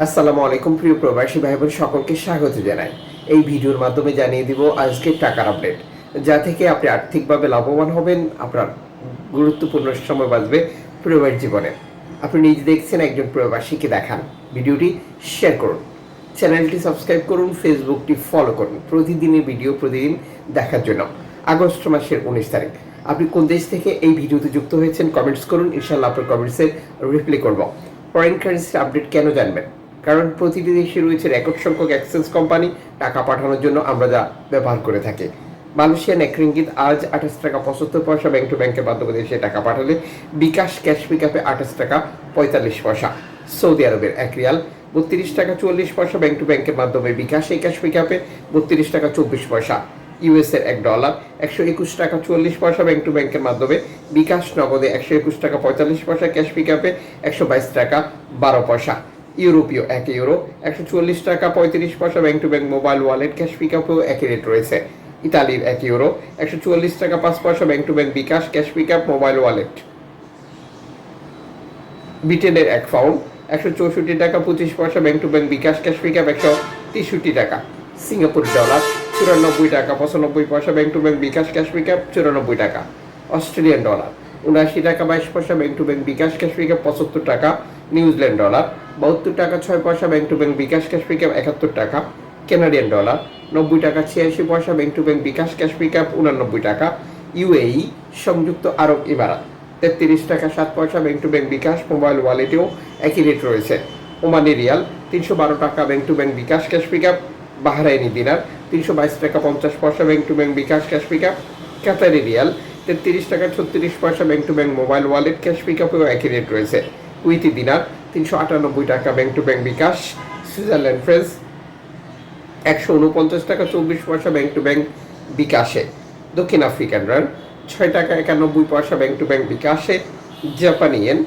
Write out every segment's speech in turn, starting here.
আসসালামু আলাইকুম প্রিয় প্রবাসী ভাই বোন সকলকে স্বাগত জানাই। এই ভিডিওর মাধ্যমে জানিয়ে দিব আজকের টাকার আপডেট, যা থেকে আপনি আর্থিকভাবে লাভবান হবেন, আপনার গুরুত্বপূর্ণ সময় বাঁচবে প্রবাস জীবনে। আপনি নিজে দেখছেন, একজন প্রবাসীকে দেখান। ভিডিওটি শেয়ার করুন, চ্যানেলটি সাবস্ক্রাইব করুন, ফেসবুকটি ফলো করুন প্রতিদিনের ভিডিও প্রতিদিন দেখার জন্য। আগস্ট মাসের 19 তারিখ। আপনি কোন দেশ থেকে এই ভিডিওতে যুক্ত হয়েছেন কমেন্টস করুন, ইনশাআল্লাহ আপনার কমেন্টসের রিপ্লাই করব। ফরেন কারেন্সির আপডেট কেন জানবেন? কারণ প্রতিটি দেশে রয়েছে রেকর্ড সংখ্যক এক্সচেঞ্জ কোম্পানি টাকা পাঠানোর জন্য আমরা যা ব্যবহার করে থাকি। মালয়েশিয়ান এক রিঙ্গিত আজ 28 টাকা 75 পয়সা ব্যাংক টু ব্যাংকের মাধ্যমে দেশে টাকা পাঠালে বিকাশ ক্যাশ পিকআপে 28 টাকা 45 পয়সা। সৌদি আরবের এক রিয়াল 32 টাকা 44 পয়সা ব্যাংক টু ব্যাংকের মাধ্যমে বিকাশ এই ক্যাশ পিকআপে 32 টাকা 24 পয়সা। ইউএস এর $1 121 টাকা 44 পয়সা ব্যাংক টু ব্যাংকের মাধ্যমে বিকাশ নগদে 121 টাকা 45 পয়সা ক্যাশ পিকআপে 122 টাকা 12 পয়সা। ইউরোপীয় €1 140 টাকা 35 পয়সা bank to bank mobile wallet cash পিকআপেও একই রেট রয়েছে। ইতালির €1 140 টাকা 5 পয়সা bank to bank bKash cash pickup mobile wallet. ব্রিটেনের £1 164 টাকা 25 পয়সা bank to bank bKash cash pickup 163 টাকা। সিঙ্গাপুর ডলার 94 টাকা 95 পয়সা bank to bank bKash cash pickup 94 টাকা। অস্ট্রেলিয়ান ডলার 79 টাকা 22 পয়সা bank to bank bKash cash pickup 75 টাকা। নিউজিল্যান্ড ডলার 72 টাকা 6 পয়সা bank to bank bKash cash pickup 71 টাকা। কানাডিয়ান ডলার 90 টাকা 86 পয়সা bank to bank bKash cash pickup 89 টাকা। ইউএই সংযুক্ত আরব ইমারাত 33 টাকা 7 পয়সা bank to bank bKash mobile ওয়ালেটেও একই রেট রয়েছে। ওমানি রিয়াল 312 টাকা bank to bank bKash cash pickup. Bahraini দিনার 322 টাকা 50 পয়সা bank to bank bKash cash pickup. Qatari রিয়াল 33 টাকা 36 পয়সা bank to bank mobile wallet cash পিকআপেও একই রেট রয়েছে। কুইতি দিনার 398 টাকা bank to bank bKash. Switzerland franc 149 টাকা 24 পয়সা ব্যাংক টু ব্যাংক বিকাশে। দক্ষিণ আফ্রিকান রান 6 টাকা 91 পয়সা ব্যাংক টু ব্যাংক বিকাশে। জাপানি ইয়েন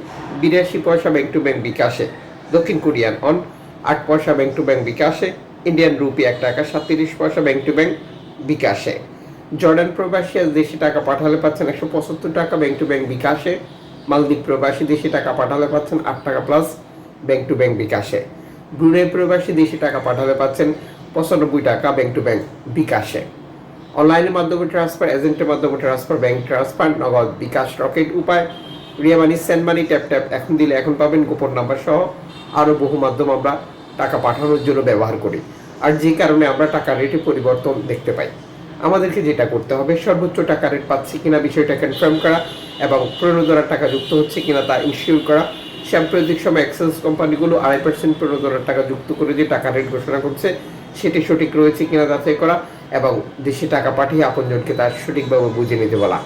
82 পয়সা ব্যাংক টু ব্যাংক বিকাশে। দক্ষিণ কোরিয়ান অন 8 পয়সা ব্যাংক টু ব্যাংক বিকাশে। ইন্ডিয়ান রুপি 1 টাকা 37 পয়সা ব্যাংক টু ব্যাংক বিকাশে। জর্ডান প্রবাসী আজ দেশে টাকা পাঠালে পাচ্ছেন 175 টাকা ব্যাংক টু ব্যাংক বিকাশে। মালদ্বীপ প্রবাসী দেশে টাকা পাঠালে পাচ্ছেন 8 টাকা প্লাস ব্যাংক টু ব্যাংক বিকাশে। ব্রুনেই প্রবাসী দেশে টাকা পাঠালে পাচ্ছেন 95 টাকা ব্যাংক টু ব্যাংক বিকাশে। অনলাইনের মাধ্যমে ট্রান্সফার, এজেন্টের মাধ্যমে ট্রান্সফার, ব্যাংক ট্রান্সফার, নগদ, বিকাশ, রকেট উপায়, রিয়া মানি, সেন্ড মানি, ট্যাপ ট্যাপ এখন দিলে এখন পাবেন, গোপন নাম্বার সহ আরও বহু মাধ্যম আমরা টাকা পাঠানোর জন্য ব্যবহার করি। আর যে কারণে আমরা টাকার রেটে পরিবর্তন দেখতে পাই। আমাদেরকে যেটা করতে হবে, সর্বোচ্চ টাকা রেট পাচ্ছি কিনা বিষয়টা কনফার্ম করা এবং প্রণোদনার টাকা যুক্ত হচ্ছে কিনা তা ইনশিওর করা। সাম্প্রতিক সময় এক্সচেঞ্জ কোম্পানিগুলো 2.5% প্রণোদনার টাকা যুক্ত করে যে টাকা রেট ঘোষণা করছে সেটি সঠিক রয়েছে কিনা যাচাই করা এবং দেশে টাকা পাঠিয়ে আপনজনকে তার সঠিকভাবে বুঝে নিতে বলা।